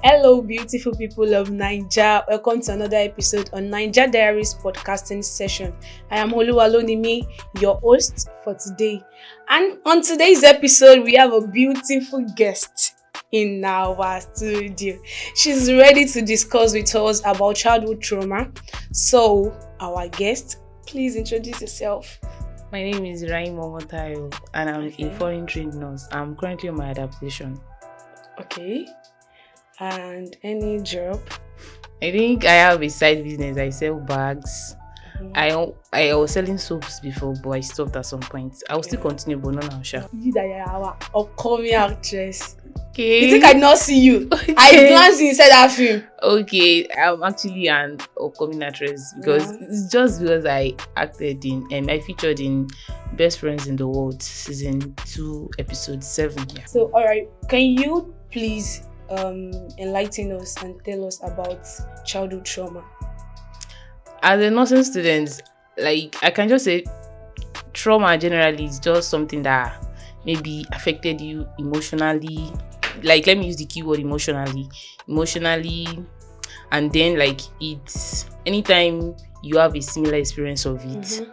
Hello, beautiful people of Naija. Welcome to another episode on Naija Diaries podcasting session. I am Oluwalonimi, your host for today. And on today's episode, we have a beautiful guest in our studio. She's ready to discuss with us about childhood trauma. So, our guest, please introduce yourself. My name is Raim Momotayo and I'm a foreign trained nurse. I'm currently on my adaptation. Okay. And any job? I think I have a side business. I sell bags. I was selling soaps before, but I stopped at some point. I will still continue, but not now, sure. You that you're our upcoming actress. Okay. You think I not see you? Okay. I glanced inside that film. Okay, I'm actually an upcoming actress because it's just because I acted in and I featured in Best Friends in the World season 2 episode 7. Yeah. So alright, can you please enlighten us and tell us about childhood trauma? As a nursing student, like I can just say trauma generally is just something that maybe affected you emotionally. Like, let me use the keyword emotionally, and then like it's anytime you have a similar experience of it,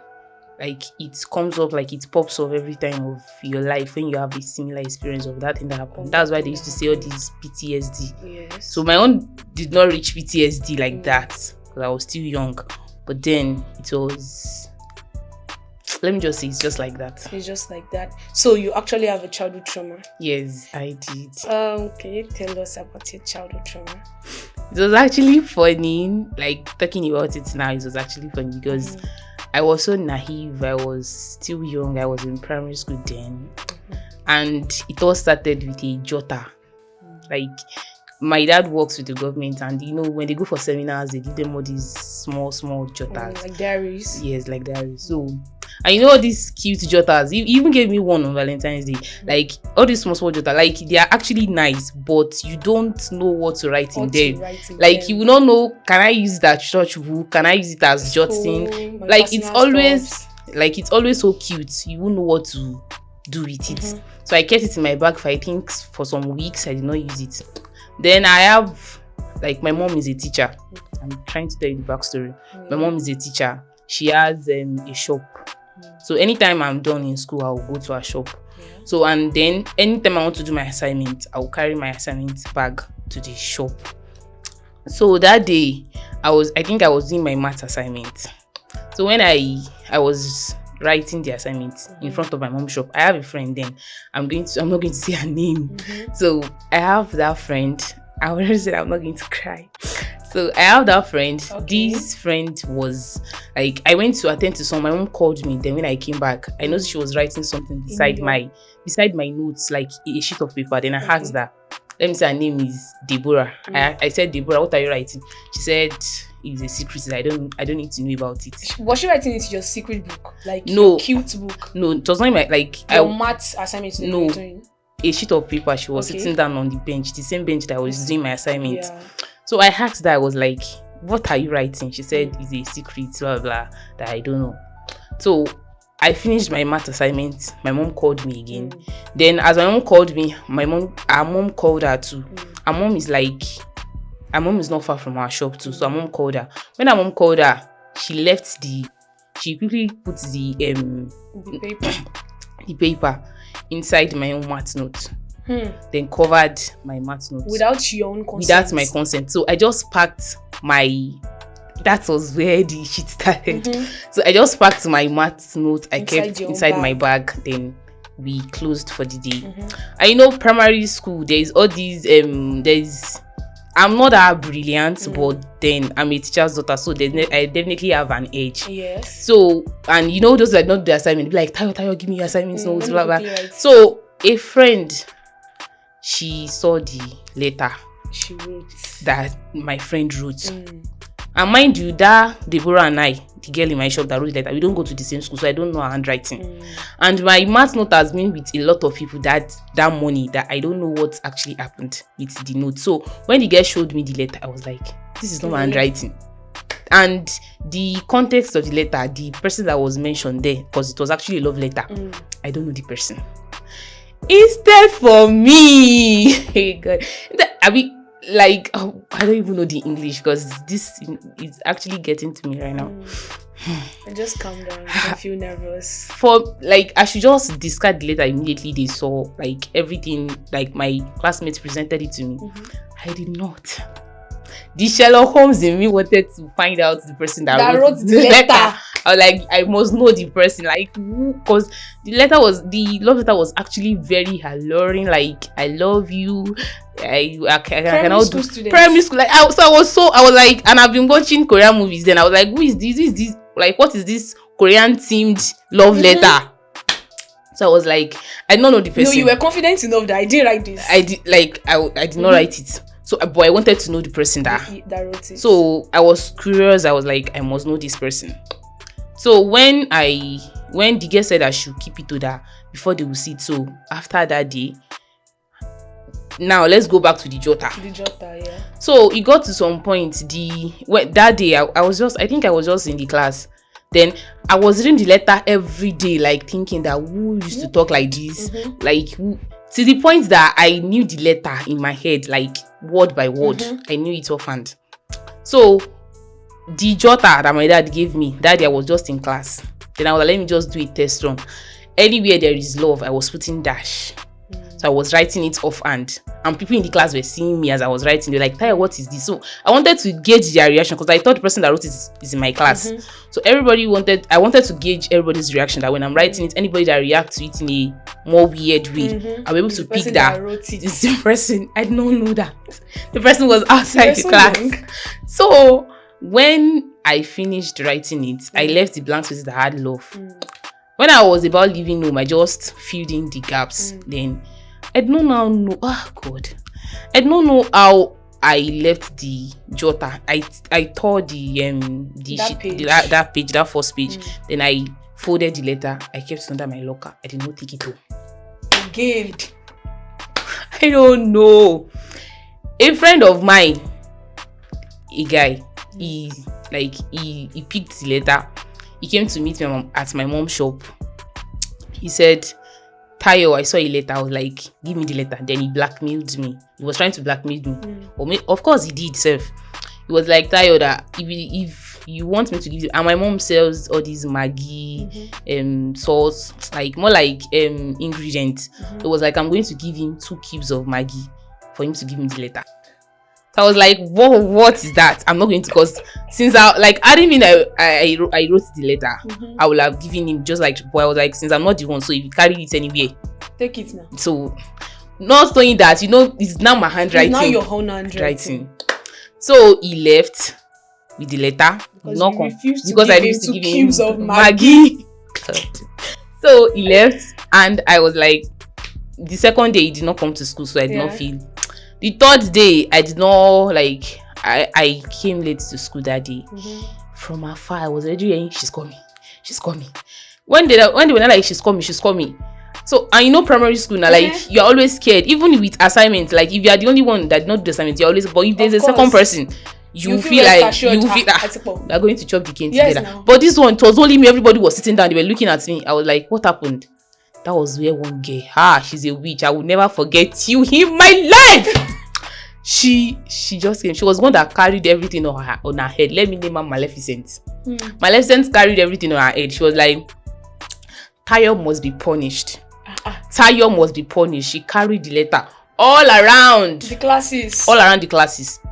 like it comes up, like it pops up every time of your life when you have a similar experience of that thing that happened. That's why they used to say all these PTSD. Yes. So my own did not reach PTSD like that because I was still young, but then it was. Let me just say it's just like that. It's just like that. So you actually have a childhood trauma? Yes, I did. Can you tell us about your childhood trauma? It was actually funny. Like talking about it now, it was actually funny because I was so naive. I was still young. I was in primary school then, and it all started with a jotter. Like my dad works with the government, and you know when they go for seminars, they give them all these small jotters, like diaries. Yes, like diaries. So. And you know all these cute jotters. He even gave me one on Valentine's Day. Like all these small jotters, like they are actually nice, but you don't know what to write in them. Like you will not know. Can I use that church book? Can I use it as jotting? Like it's always so cute. You won't know what to do with it. So I kept it in my bag for I think for some weeks. I did not use it. Then I have like my mom is a teacher. I'm trying to tell you the backstory. My mom is a teacher. She has a shop. So anytime I'm done in school, I'll go to her shop. So and then anytime I want to do my assignment, I'll carry my assignment bag to the shop. So that day, I think I was doing my math assignment. So when I was writing the assignment in front of my mom's shop, I have a friend then. I'm not going to say her name. So I have that friend. I already said I'm not going to cry. So I have that friend. Okay. This friend was like, I went to attend to some. My mom called me. Then when I came back, I noticed she was writing something beside my notes, like a sheet of paper. Then I asked her. Let me say her name is Deborah. I said, Deborah, what are you writing? She said it's a secret. I don't need to know about it. Was she writing it in your secret book? Like no, your cute book? No, it was not my your math assignment. No, a sheet of paper. She was sitting down on the bench, the same bench that I was doing my assignment. Yeah. So I asked her, I was like, what are you writing? She said, it's a secret, blah, blah, that I don't know. So I finished my math assignment. My mom called me again. Then as my mom called me, our mom called her too. Our mom is not far from our shop too. So our mom called her. When our mom called her, she quickly put the paper inside my own math note. Then covered my math notes without your own consent. Without my consent. So I just packed that was where the shit started. So I just packed my math note I kept inside my bag. Then we closed for the day. I know primary school there's all these I'm not that brilliant, but then I'm a teacher's daughter, so I definitely have an edge. Yes. So and you know those that don't do assignment, be like Tayo, give me your assignments notes, blah blah. So a friend, she saw the letter she wrote that my friend wrote. And mind you, that Deborah and I, the girl in my shop that wrote the letter, we don't go to the same school, so I don't know her handwriting. And my math note has been with a lot of people that money that I don't know what actually happened with the note. So when the girl showed me the letter, I was like, this is not my handwriting. And the context of the letter, the person that was mentioned there, because it was actually a love letter, I don't know the person. Instead for me, hey God, like I don't even know the English because this is actually getting to me right now. And just calm down. I feel nervous. For like, I should just discard the letter immediately they saw like everything, like my classmates presented it to me. I did not. The Sherlock Holmes in me wanted to find out the person that wrote the letter. I was like, I must know the person, like, because the love letter was actually very alluring. Like, I love you. I cannot do primary school. Like, I was like, and I've been watching Korean movies. Then I was like, who is this? Who is this? Like, what is this Korean themed love letter? So I was like, I don't know the person. No, you were confident enough that I didn't write this. I did not write it. So, but I wanted to know the person that wrote it. So I was curious. I was like, I must know this person. So when the girl said I should keep it to that before they will see it. So after that day, now let's go back to the jota. Yeah. So it got to some point. That day I think I was just in the class. Then I was reading the letter every day, like thinking that who used to talk like this, like who. To the point that I knew the letter in my head, like word by word. I knew it offhand. So the jota that my dad gave me that day, I was just in class. Then I was like, let me just do a test run. Anywhere there is love, I was putting dash. So I was writing it offhand. And people in the class were seeing me as I was writing. They're like, Taya, what is this? So I wanted to gauge their reaction because I thought the person that wrote it is in my class. So I wanted to gauge everybody's reaction, that when I'm writing it, anybody that reacts to it in a more weird way, I'll be able to pick that it's the person. I did not know that. The person was outside the class. So when I finished writing it, I left the blank spaces that had love. When I was about leaving home, I just filled in the gaps. Then I don't now know. Oh God, I don't know how I left the jota. I tore that first page. Then I folded the letter. I kept it under my locker. I did not take it home. Again, I don't know. A friend of mine, a guy, he picked the letter. He came to meet me at my mom's shop. He said, Tayo, I saw a letter. I was like, give me the letter. Then he blackmailed me. He was trying to blackmail me. Of course he did, self. He was like, Tayo, that if you want me to give you, and my mom sells all these Maggi, sauce, like more like ingredients. It was like, I'm going to give him 2 cubes of Maggi for him to give me the letter. So I was like, what is that? I'm not going to, because since I didn't mean I wrote the letter. I would have given him just like, but I was like, since I'm not the one, so if you carry it anywhere, take it now. So not knowing that, it's now my handwriting. It's now your own handwriting. So he left with the letter. Because I refused to give him 2 cubes of Maggi. So he left, and I was like, the second day he did not come to school, so I did not feel. The third day, I did not like. I came late to school that day. From afar, I was already hearing, she's coming. When they were not like, she's coming. So, and primary school now, like, you're always scared. Even with assignments, like, if you are the only one that did not do the assignment, you're always, but if there's a second person, you feel like, we are going to chop the cane together. Now. But this one, it was only me, everybody was sitting down, they were looking at me. I was like, what happened? That was where one girl, she's a witch. I will never forget you in my life. She just came. She was one that carried everything on her head. Let me name her Maleficent. Maleficent carried everything on her head. She was like, Tayo must be punished. Tayo must be punished. She carried the letter all around the classes.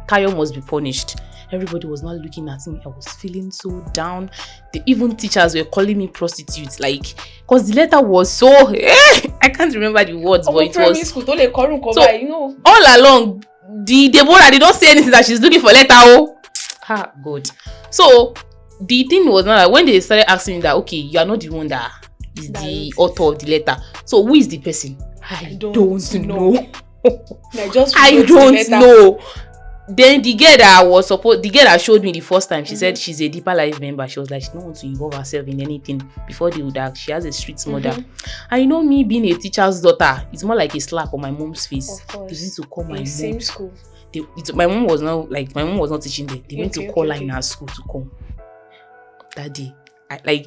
Tayo must be punished. Everybody was not looking at me. I was feeling so down. Even teachers were calling me prostitutes, like, because the letter was so I can't remember the words, but it was school, so, all along. The Deborah did not say anything that she's looking for letter. Good. So the thing was now that when they started asking me that, okay, you are not the one that is the author of the letter. So who is the person? I don't know. I don't know. Then the girl that showed me the first time, she said she's a Deeper Life member. She was like, she don't want to involve herself in anything before they would act. She has a street mother. And me being a teacher's daughter, it's more like a slap on my mom's face. Of course. They went to call my mom. Same school. My mom was not teaching them. They went to call her in her school to come. That day, I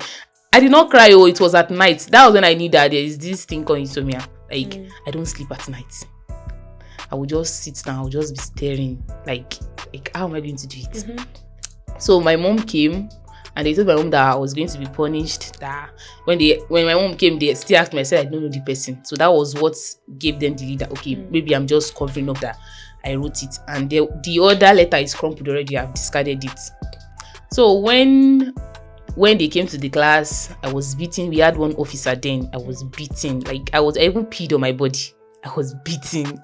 did not cry. It was at night. That was when I knew that there is this thing called insomnia. I don't sleep at night. I would just sit down, I would just be staring, like how am I going to do it? So my mom came and they told my mom that I was going to be punished. That when my mom came, they still asked me, I said I don't know the person. So that was what gave them the lead that okay, maybe I'm just covering up that I wrote it. And the other letter is crumpled already, I've discarded it. So when they came to the class, I was beaten. We had one officer then. I was beaten. Like I even peed on my body. I was beaten.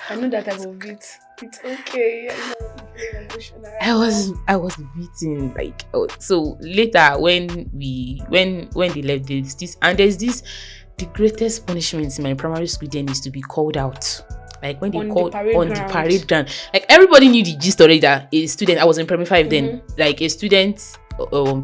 I know that I will beat. It's okay. I was beaten. Like so later when they left, there's this the greatest punishment in my primary school then is to be called out. Like when they called on the parade ground. Like everybody knew the gist already that a student, I was in primary 5 then, like a student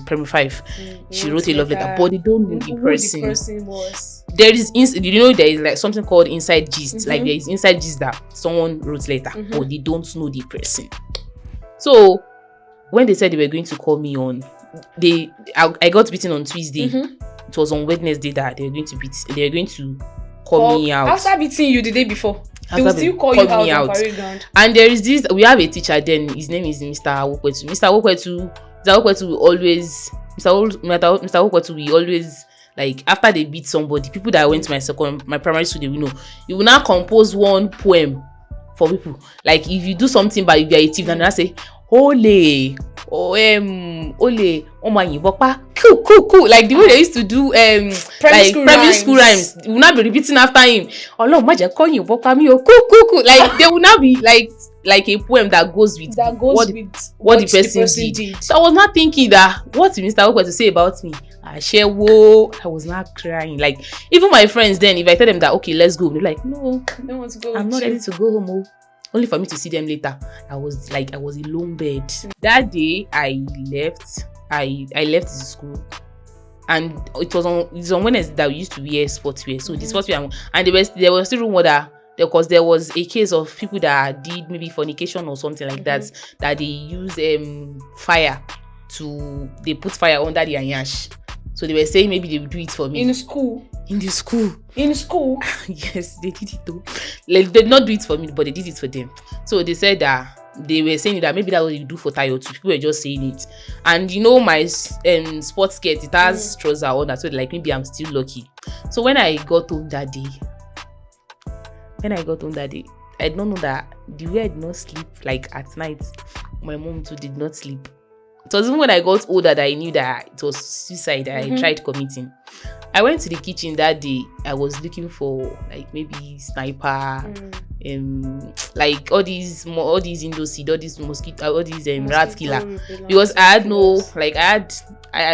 primary 5, she wrote a love letter, but they don't know the person. Who the person was. There is there is like something called inside gist. Like there is inside gist that someone wrote letter, but they don't know the person. So when they said they were going to call me on, I got beaten on Tuesday. It was on Wednesday that they were going to call me out. After beating you the day before, they will still call you out on parade ground. And there is this, we have a teacher then, his name is Mr. Awokwetu. Mr. Awokwetu will always, like, after they beat somebody, people that went to my primary school, they will know. You will now compose one poem for people. Like, if you do something but if you are a thief, then I say, ole, omanyi bokpa, cool. Like the way they used to do primary school rhymes. Will not be repeating after him. Oh ma je call you bokpa mi o cool. Like they will not be like a poem that goes with what the person did. So I was not thinking that what Mr. Okwet to say about me. I was not crying. Like even my friends then, if I tell them that okay, let's go, they're like, no, I don't want to go. I'm not ready to go home. Only for me to see them later. I was a lone bird. That day I left the school, and it was on Wednesday that we used to wear sportswear. So the sportswear, and there was still rumor that because there was a case of people that did maybe fornication or something like that they use fire they put fire under the ayash. So they were saying maybe they would do it for me. In the school? Yes, they did it though. Like, they did not do it for me, but they did it for them. So they said that they were saying that maybe that's what you do for Tayo too. People were just saying it. And you know my sports skirt, it has trousers on that. So like maybe I'm still lucky. So when I got home that day, I don't know that the way I did not sleep, like at night, my mom too did not sleep. It was even when I got older that I knew that it was suicide that I tried committing. I went to the kitchen that day. I was looking for like maybe sniper, like all these Indoseed, all these mosquito, all these rat killer. Because I had no, like I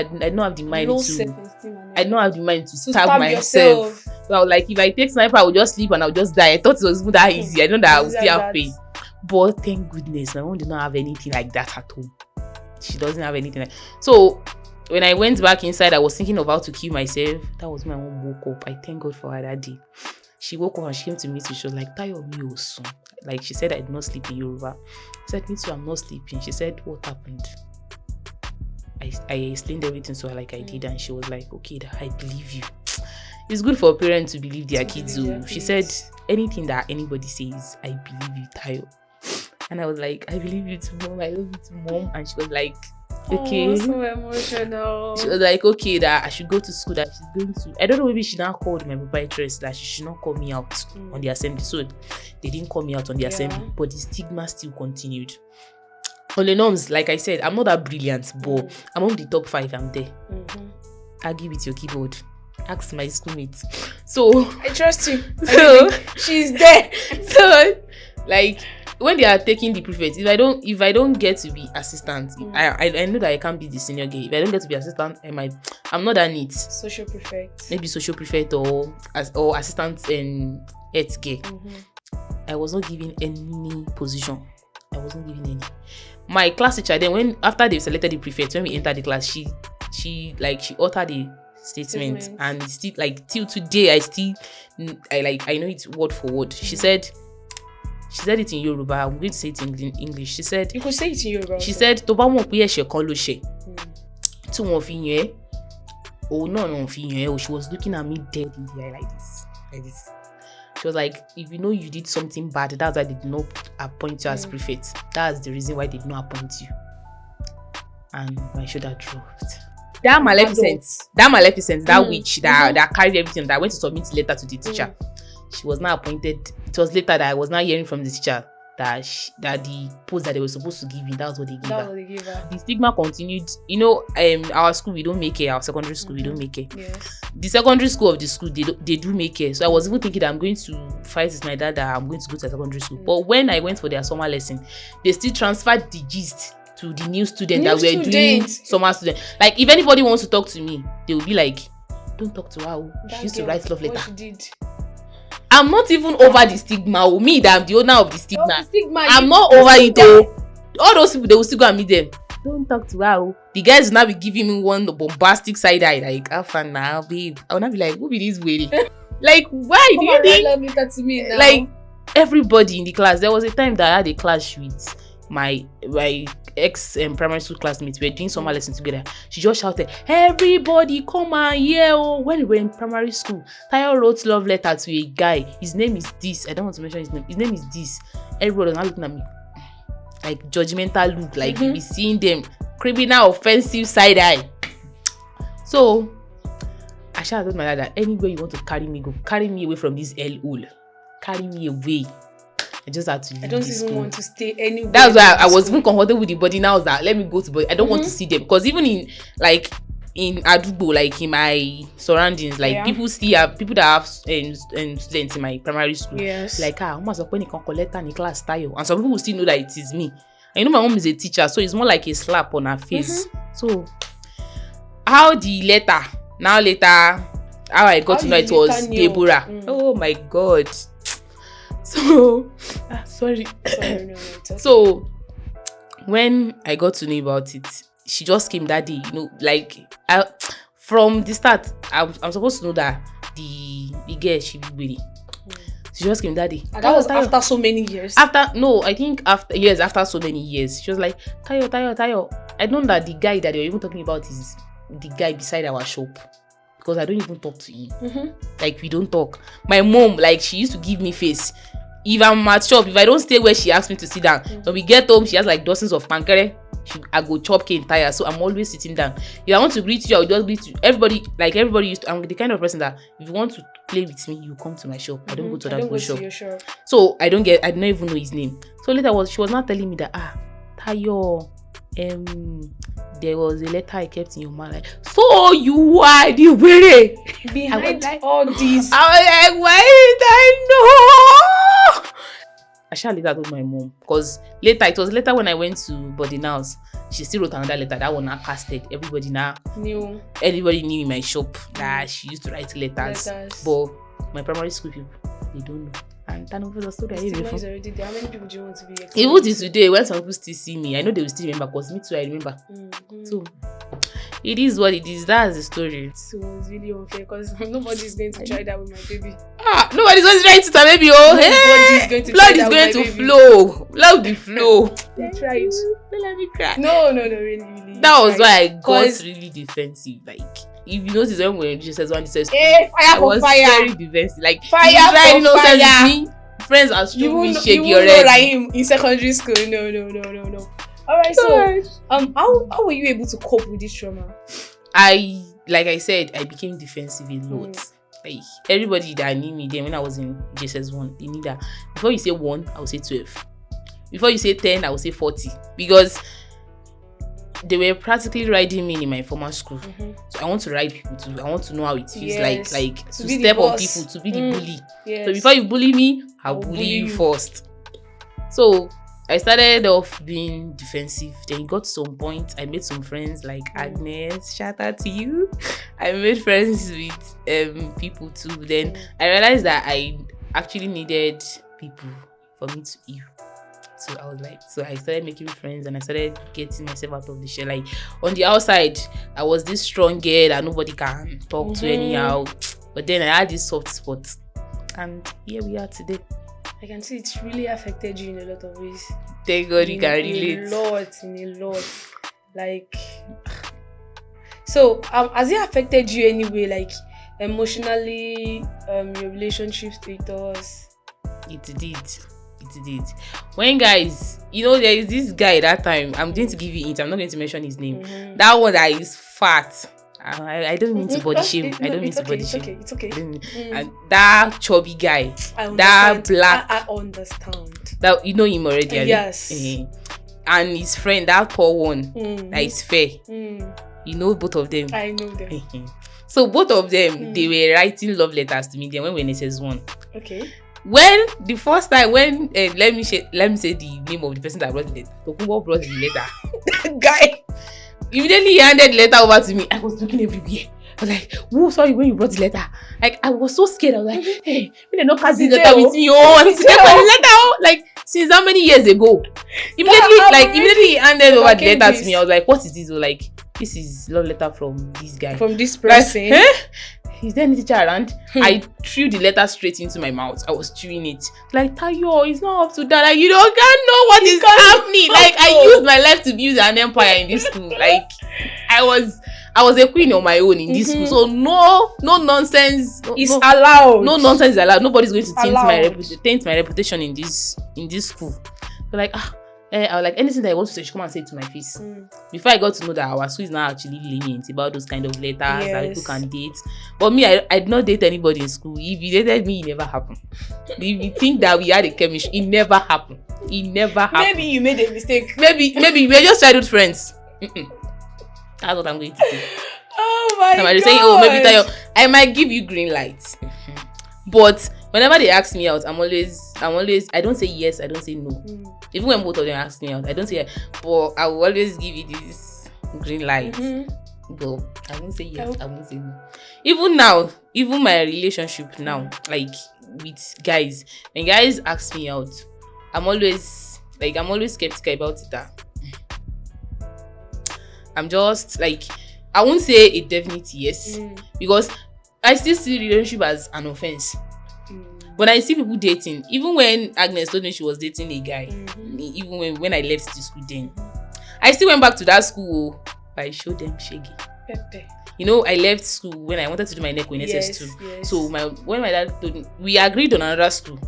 don't have the mind to stab myself. Well, like if I take sniper, I would just sleep and I would just die. I thought it was that easy. I know that I would still have pain. But thank goodness, my mom did not have anything like that at home. She doesn't have anything so when I went back inside, I was thinking of how to kill myself. That was when my mom woke up. I thank God for her that day. She woke up and she came to me. She was like, Tayo mi osun. Like she said I did not sleep in Yoruba. I said, me too, I'm not sleeping. She said, what happened? I explained everything to her like I did, and she was like, okay, I believe you. It's good for a parent to believe their kids. She said, anything that anybody says, I believe you, Tayo. And I was like, I believe you too, Mom. I love you too, Mom. And she was like, okay. So emotional. She was like, okay, that I should go to school, that she's going to. I don't know, maybe she now called my proprietress that she should not call me out on the assembly. So they didn't call me out on the assembly, but the stigma still continued. On the norms, like I said, I'm not that brilliant, but among the top 5, I'm there. Argue with your keyboard. Ask my schoolmates. So I trust you. She's there. So like when they are taking the prefect, if I don't get to be assistant, I know that I can't be the senior girl. If I don't get to be assistant, I'm not that neat. Social prefect. Maybe social prefect or assistant in health care. I was not given any position. I wasn't given any. My class teacher then, after they selected the prefect, when we entered the class, she uttered the statement, and still like till today I know it word for word. She said it in Yoruba. I'm going to say it in English. She said, you could say it in Yoruba. She said, tó bá mọ̀ pé ẹ̀ṣẹ̀ kan ló ṣe tí wọ́n fi yàn ẹ́, òun náà wọ́n fi yàn ẹ́. She was looking at me dead in the eye like this. She was like, if you know you did something bad, that's why they did not appoint you as prefect. That's the reason why they did not appoint you. And my shoulder dropped. That Maleficent, that witch that carried everything, that went to submit the letter to the teacher. She was not appointed. It was later that I was not hearing from the teacher that the post that they were supposed to give me, that was what they gave her. The stigma continued. Our school, we don't make it. Our secondary school, we don't make it. Yes. The secondary school of the school, they do make it. So I was even thinking that I'm going to fight with my dad that I'm going to go to a secondary school. But when I went for their summer lesson, they still transferred the gist to the new student that we're doing summer student. Like, if anybody wants to talk to me, they will be like, don't talk to her. She used to write love letter. She did. I'm not even over the stigma. Me, that I'm the owner of the stigma. I'm not over it though. All those people, they will still go and meet them. Don't talk to her. The guys will now be giving me one bombastic side eye, like, have fun now, babe. I will not be like, who be this way? Like, why do you think? Love letter to me now. Like, everybody in the class. There was a time that I had a clash with my ex primary school classmates. We were doing summer lessons together. She just shouted, everybody come and hear. When we were in primary school, Tayo wrote love letter to a guy. His name is this. I don't want to mention his name. His name is this. Everybody was now looking at me like judgmental look, like you be seeing them criminal offensive side eye. So I should have told my dad that anywhere you want to carry me, go carry me away from this hole. Carry me away. I just had to leave. I don't even want to stay anywhere. That's why I was even comfortable with the body now. That let me go to body. I don't want to see them, because even in Adubo, like in my surroundings, like people that have students in my primary school. Yes. Like almost when you can collect in class style, and some people will still know that it is me. And my mom is a teacher, so it's more like a slap on her face. So how I got to know it was Deborah. Oh my God. So sorry. No, so when I got to know about it, she just came that day. From the start, I'm supposed to know that the girl she be with. She just came that day. And that was after so many years. After so many years. She was like, Tayo. I know that the guy that you're even talking about is the guy beside our shop. Because I don't even talk to him. Like, we don't talk. My mom, like, she used to give me face. If I'm at shop, if I don't stay where she asked me to sit down, when we get home, she has like dozens of pankere. I go chop cane tire, so I'm always sitting down. If I want to greet you, I will just greet you. Everybody used to. I'm the kind of person that if you want to play with me, you come to my shop. I don't go to that good shop. So I don't even know his name. So later she was not telling me that Tayo, there was a letter I kept in your mouth. Like, so you are the way behind all this. I was like, why did I know? I shall later told my mom, because it was later when I went to boarding house, she still wrote another letter. That one now casted. Everybody knew in my shop that she used to write letters. But my primary school people, they don't know. And that was a story. Is already there. How many people do you want to be exposed? Even till today, when some people still see me, I know they will still remember, because me too, I remember. So it is what it is. That's the story. So it's really unfair, because nobody's going to try that with my baby. Nobody's going to try it with my baby. Oh, nobody's going to blood is going to flow. Love the flow. They tried. Don't let me cry. No, really. That was why I got really defensive. Like, if you notice when we just says one says fire I was very defensive. Like, fire. Me. Friends are still me shaky already. You like him in secondary school. No. Alright, so how were you able to cope with this trauma? Like I said, I became defensive a lot. Like, everybody that knew me then when I was in JSS1, they knew that before you say 1, I would say 12. Before you say 10, I would say 40. Because they were practically riding me in my former school. So I want to ride people too. I want to know how it feels like to step on people, to be the bully. So before you bully me, I'll bully you first. So I started off being defensive. Then it got to some point, I made some friends like Agnes. Shout out to you. I made friends with people too. Then I realized that I actually needed people for me to heal. So I started making friends, and I started getting myself out of the shell. Like, on the outside, I was this strong girl that nobody can talk to anyhow. But then I had this soft spot, and here we are today. I can see it's really affected you in a lot of ways. Thank God you can relate. In a lot. Like, so has it affected you anyway? Like, emotionally, your relationship status. It did. It did. When guys, there is this guy that time. I'm going to give you it. I'm not going to mention his name. That one that is fat. I don't mean to body shame. I don't mean to body shame. It's okay. And that chubby guy, that black. I understand. That you know him already. Yes. And his friend, that poor one, that is fair. You know both of them. I know them. So both of them, they were writing love letters to me then when we were in SS1. Okay. When the first time when let me say the name of the person that brought the letter. Tokunbo brought the letter. That guy immediately he handed the letter over to me. I was looking everywhere. I was like, who saw you when you brought the letter? Like I was so scared. I was like, hey, we did not pass this letter with me. Oh, I need to get my letter. Oh, like since how many years ago? Immediately he handed over the letter to me. I was like, what is this? Like, this is love letter from this guy. From this person. Like, is there any teacher around? I threw the letter straight into my mouth. I was chewing it. Like, Tayo, it's not up to that. Like, you don't can't know what is happening. Like, I used my life to build an empire in this school. Like, I was a queen on my own in this school. So no nonsense. It's allowed. No nonsense is allowed. Nobody's going to taint my reputation in this school. But like, I was like, anything that I want to say, she come and say it to my face. Before I got to know that our school is now actually lenient about those kind of letters that people can date. But me, I did not date anybody in school. If you dated me, it never happened. If you think that we had a chemistry, it never happened. It never happened. Maybe you made a mistake. Maybe we're just childhood friends. That's what I'm going to say. Oh my god. Saying, oh, maybe Tayo, I might give you green lights. But whenever they ask me out, I'm always I don't say yes, I don't say no. Even when both of them ask me out, I don't say yes, but I will always give you this green light. But I won't say yes, I won't say no. Even now, even my relationship now, like with guys, when guys ask me out, I'm always skeptical about it. I'm just like, I won't say a definite yes, because I still see relationship as an offense. When I see people dating, even when Agnes told me she was dating a guy, even when I left the school then, I still went back to that school, but I showed them shaggy. Pepe. I left school when I wanted to do my NECO in SS2. Yes. So when my dad told me, we agreed on another school,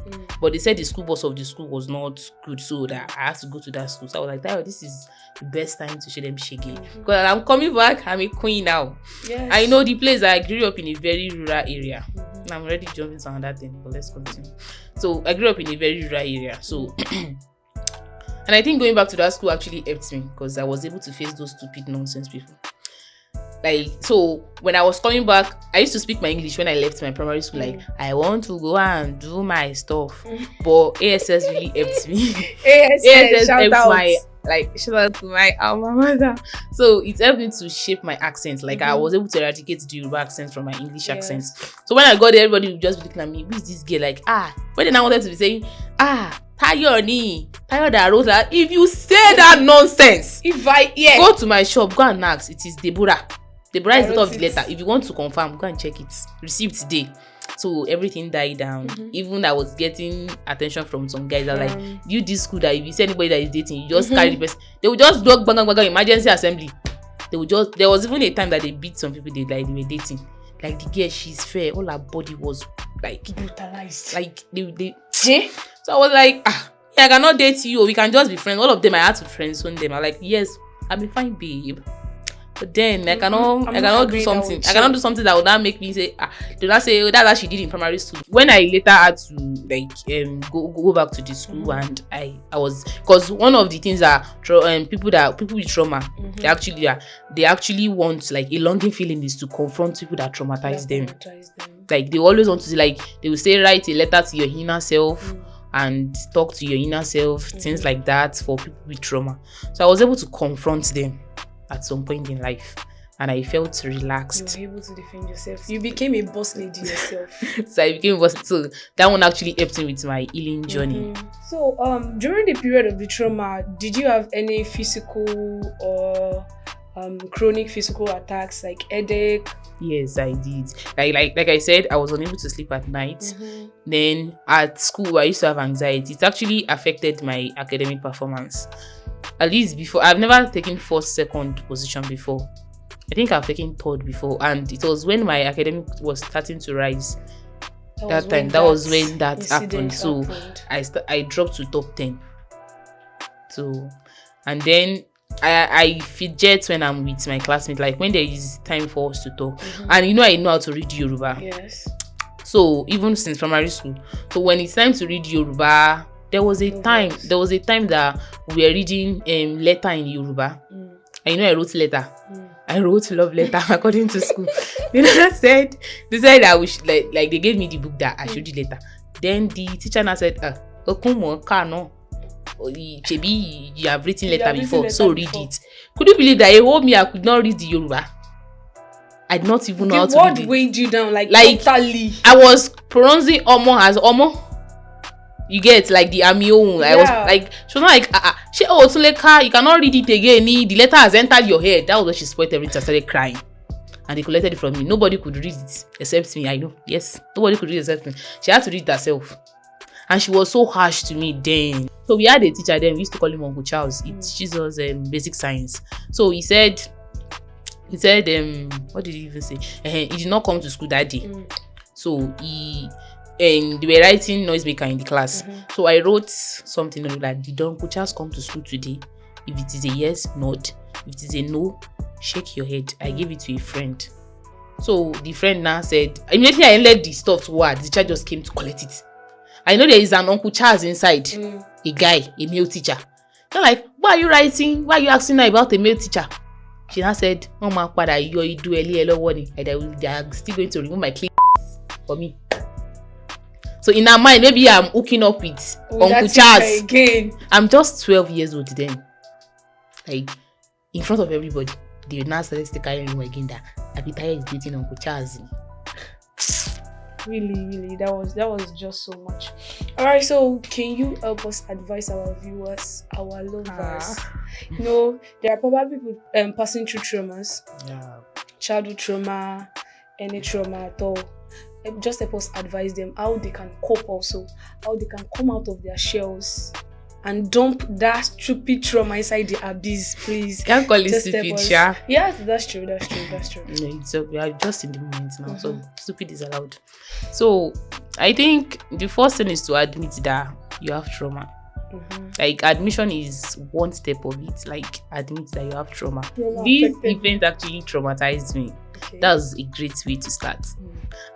but they said the school bus of the school was not good, so that I had to go to that school. So I was like, this is the best time to show them shaggy. Because I'm coming back, I'm a queen now. Yes. I know the place. I grew up in a very rural area. I'm already jumping to another thing, but let's continue. So I grew up in a very rural area. So and I think going back to that school actually helped me because I was able to face those stupid nonsense people. Like, so when I was coming back, I used to speak my English when I left my primary school. Like, I want to go and do my stuff. But ASS really helped me. ASS helped my, shout out to my alma mater. So it helped me to shape my accent. Like, I was able to eradicate the Yoruba accent from my English accent. So when I got there, everybody would just be looking at me, who is this girl? Like, when then I wanted to be saying, Tayo that wrote that. If you say that nonsense, go to my shop, go and ask. It is Deborah. Deborah is the top of the letter. If you want to confirm, go and check it. Received today. So everything died down. Even I was getting attention from some guys that like, you this school that if you see anybody that is dating, you just carry the person. They will just do bang emergency assembly. There was even a time that they beat some people they were dating. Like the girl, she's fair. All her body was like brutalized. Like they So I was like, I cannot date you. We can just be friends. All of them I had to friend zone them. I'm like, yes, I'll be fine, babe. But then I cannot do something. I cannot do something that would not make me say, do not say, that's what she did in primary school. When I later had to go back to the school, and I was, because one of the things that people with trauma, they actually want like a longing feeling is to confront people that traumatize them. Like they always want to say, like they will say, write a letter to your inner self. And talk to your inner self, things like that for people with trauma. So I was able to confront them at some point in life, and I felt relaxed. You were able to defend yourself. You became a boss lady yourself. So I became a boss. So that one actually helped me with my healing journey. So during the period of the trauma, did you have any physical or chronic physical attacks like headache? Yes, I did. Like I said, I was unable to sleep at night. Then at school, I used to have anxiety. It actually affected my academic performance. At least before, I've never taken first, second position before. I think I've taken third before, and it was when my academic was starting to rise. That was when that happened. So I dropped to top 10. So, and then I fidget when I'm with my classmates, like when there is time for us to talk. And I know how to read Yoruba. Yes. So even since primary school, so when it's time to read Yoruba, there was a time that we were reading letter in Yoruba. And I wrote letter. I wrote love letter according to school. They said that we should like they gave me the book that I should read later. Then the teacher now said, no. Maybe you have written letter before, so read it. Could you believe that he told me I could not read the Yoruba? I did not even know how to read it. The word weighed you down like totally. I was pronouncing Omo as Omo. You get like the Amio. I was like, she was not like, she you cannot read it again. The letter has entered your head. That was when she spoiled everything. I started crying. And they collected it from me. Nobody could read it except me. I know. Yes. Nobody could read it except me. She had to read it herself. And she was so harsh to me then. So we had a teacher then. We used to call him Uncle Charles. It teaches us basic science. So he said, what did he even say? He did not come to school that day. So they were writing noisemaker in the class. So I wrote something like, did Uncle Charles come to school today? If it is a yes, nod. If it is a no, shake your head. I gave it to a friend. So the friend now said, immediately I left the stuff to her. The teacher just came to collect it. I know there is an Uncle Charles inside, a guy, a male teacher. They're like, why are you writing? Why are you asking her about a male teacher? She now said, Mama, you do they are still going to remove my clip for me. So in her mind, maybe I'm hooking up with Uncle Charles again. I'm just 12 years old then. Like, in front of everybody, they now started to carry him again that Abitaya is dating Uncle Charles. Really, that was just so much. All right, so can you help us advise our viewers, our lovers? There are probably people passing through traumas, childhood trauma, any trauma at all. Just help us advise them how they can cope, also how they can come out of their shells and dump that stupid trauma inside the abyss, please. Can't call it stupid, Sha. Yeah, that's true. No, we are just in the moment now, so stupid is allowed. So I think the first thing is to admit that you have trauma. Like, admission is one step of it. Like, admit that you have trauma. This event actually traumatized me. That's a great way to start.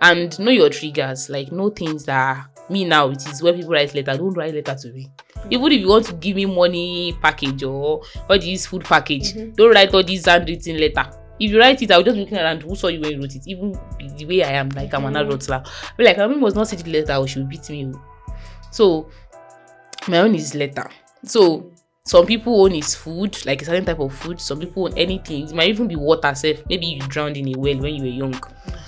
And know your triggers. Like, know things that me now, it is where people write letter. Don't write letter to me. Even if you want to give me money package or all this food package, don't write all this handwritten letter. If you write it, I'll just be looking around who saw you when you wrote it. Even the way I am, like I'm an adult now. But like, I must not see the letter or she will beat me. So my own is letter. So some people own is food, like a certain type of food. Some people own anything. It might even be water self. Maybe you drowned in a well when you were young.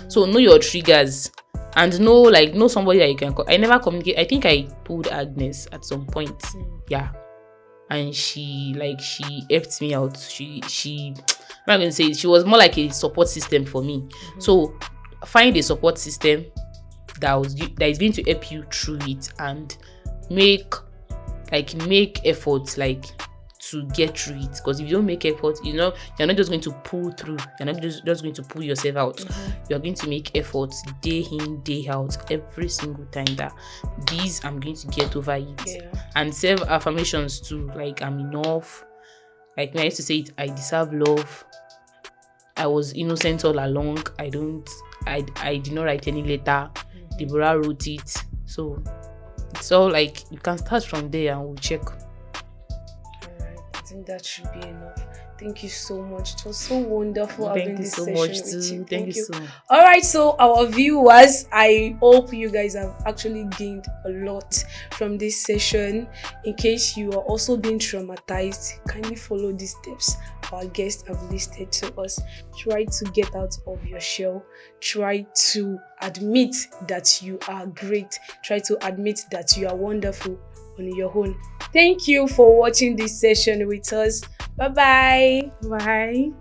So know your triggers and know somebody that you can call. I never communicate. I think I told Agnes at some point. Yeah. And she helped me out. I'm not going to say it. She was more like a support system for me. So find a support system that is going to help you through it and make efforts to get through it. Because if you don't make efforts, you're not just going to pull through. You're not just going to pull yourself out. You're going to make efforts day in, day out, every single time that I'm going to get over it. And self affirmations too, like I'm enough. Like I used to say it, I deserve love. I was innocent all along. I did not write any letter. Deborah wrote it. So it's all like you can start from there and we'll check. Alright, I think that should be enough. Thank you so much. It was so wonderful having this session with you. Thank you so much. Alright, so our viewers, I hope you guys have actually gained a lot from this session. In case you are also being traumatized, kindly follow these steps our guests have listed to us. Try to get out of your shell. Try to admit that you are great. Try to admit that you are wonderful on your own. Thank you for watching this session with us. Bye-bye. Bye.